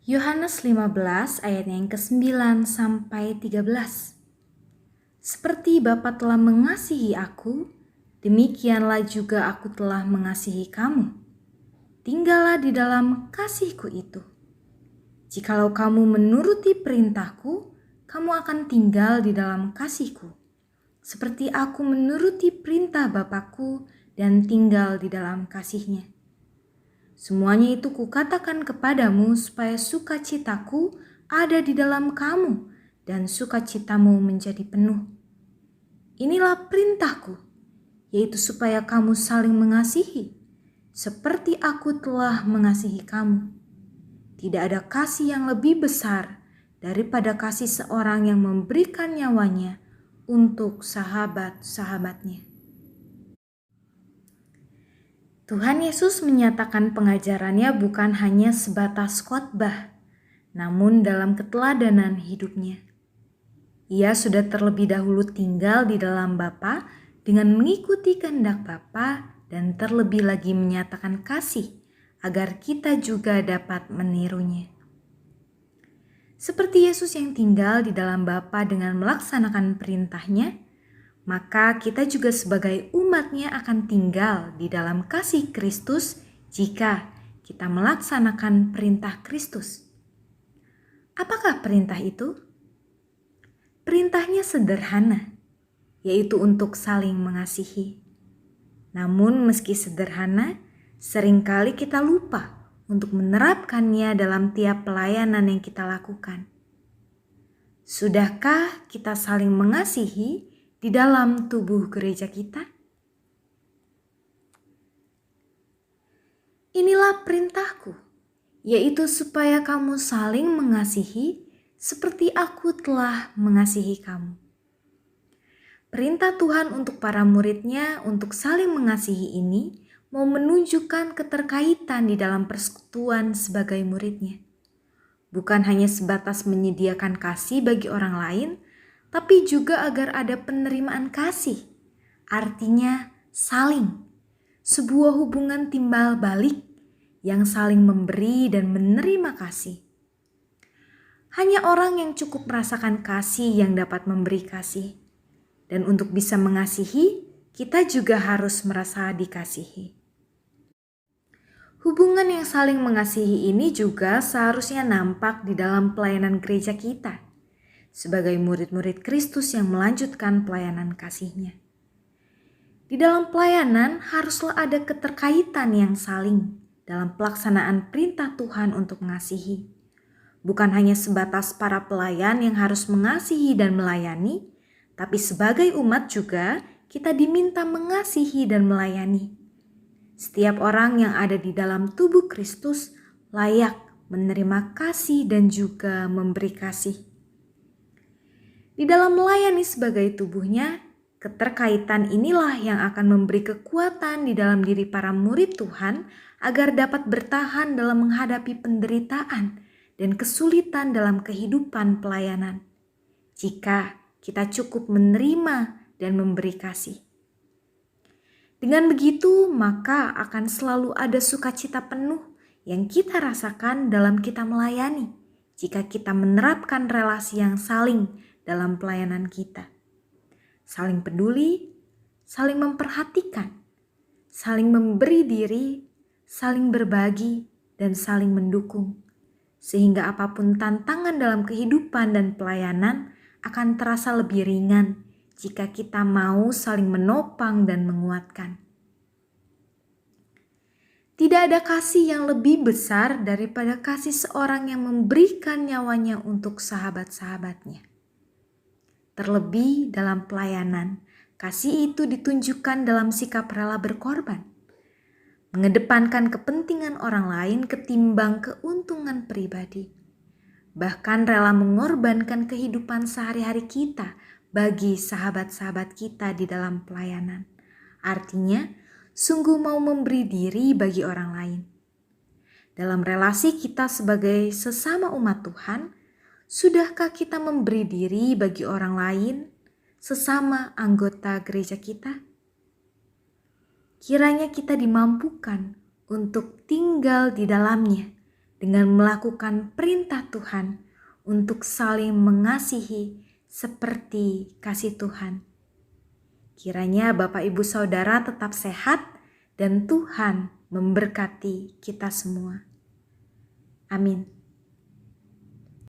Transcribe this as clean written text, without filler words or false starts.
Yohanes 15 ayat yang ke-9 sampai 13. Seperti Bapa telah mengasihi aku, demikianlah juga aku telah mengasihi kamu. Tinggallah di dalam kasihku itu. Jikalau kamu menuruti perintahku, kamu akan tinggal di dalam kasihku. Seperti aku menuruti perintah Bapakku dan tinggal di dalam kasihnya. Semuanya itu kukatakan kepadamu supaya sukacitaku ada di dalam kamu dan sukacitamu menjadi penuh. Inilah perintahku, yaitu supaya kamu saling mengasihi, seperti aku telah mengasihi kamu. Tidak ada kasih yang lebih besar daripada kasih seorang yang memberikan nyawanya untuk sahabat-sahabatnya. Tuhan Yesus menyatakan pengajarannya bukan hanya sebatas khotbah, namun dalam keteladanan hidupnya. Ia sudah terlebih dahulu tinggal di dalam Bapa dengan mengikuti kehendak Bapa dan terlebih lagi menyatakan kasih agar kita juga dapat menirunya. Seperti Yesus yang tinggal di dalam Bapa dengan melaksanakan perintahnya, maka kita juga sebagai umat-Nya akan tinggal di dalam kasih Kristus jika kita melaksanakan perintah Kristus. Apakah perintah itu? Perintahnya sederhana, yaitu untuk saling mengasihi. Namun meski sederhana, seringkali kita lupa untuk menerapkannya dalam tiap pelayanan yang kita lakukan. Sudahkah kita saling mengasihi di dalam tubuh gereja kita? Inilah perintahku, yaitu supaya kamu saling mengasihi seperti aku telah mengasihi kamu. Perintah Tuhan untuk para murid-Nya untuk saling mengasihi ini mau menunjukkan keterkaitan di dalam persekutuan sebagai murid-Nya. Bukan hanya sebatas menyediakan kasih bagi orang lain, tapi juga agar ada penerimaan kasih. Artinya saling, sebuah hubungan timbal balik yang saling memberi dan menerima kasih. Hanya orang yang cukup merasakan kasih yang dapat memberi kasih. Dan untuk bisa mengasihi, kita juga harus merasa dikasihi. Hubungan yang saling mengasihi ini juga seharusnya nampak di dalam pelayanan gereja kita sebagai murid-murid Kristus yang melanjutkan pelayanan kasih-Nya. Di dalam pelayanan haruslah ada keterkaitan yang saling dalam pelaksanaan perintah Tuhan untuk mengasihi. Bukan hanya sebatas para pelayan yang harus mengasihi dan melayani, tapi sebagai umat juga kita diminta mengasihi dan melayani. Setiap orang yang ada di dalam tubuh Kristus layak menerima kasih dan juga memberi kasih. Di dalam melayani sebagai tubuhnya, keterkaitan inilah yang akan memberi kekuatan di dalam diri para murid Tuhan agar dapat bertahan dalam menghadapi penderitaan dan kesulitan dalam kehidupan pelayanan. Jika kita cukup menerima dan memberi kasih. Dengan begitu, maka akan selalu ada sukacita penuh yang kita rasakan dalam kita melayani jika kita menerapkan relasi yang saling dalam pelayanan kita. Saling peduli, saling memperhatikan, saling memberi diri, saling berbagi, dan saling mendukung. Sehingga apapun tantangan dalam kehidupan dan pelayanan akan terasa lebih ringan jika kita mau saling menopang dan menguatkan. Tidak ada kasih yang lebih besar daripada kasih seorang yang memberikan nyawanya untuk sahabat-sahabatnya. Terlebih dalam pelayanan, kasih itu ditunjukkan dalam sikap rela berkorban, mengedepankan kepentingan orang lain ketimbang keuntungan pribadi, bahkan rela mengorbankan kehidupan sehari-hari kita bagi sahabat-sahabat kita di dalam pelayanan. Artinya, sungguh mau memberi diri bagi orang lain. Dalam relasi kita sebagai sesama umat Tuhan, sudahkah kita memberi diri bagi orang lain, sesama anggota gereja kita? Kiranya kita dimampukan untuk tinggal di dalamnya dengan melakukan perintah Tuhan untuk saling mengasihi seperti kasih Tuhan. Kiranya Bapak Ibu Saudara tetap sehat dan Tuhan memberkati kita semua. Amin.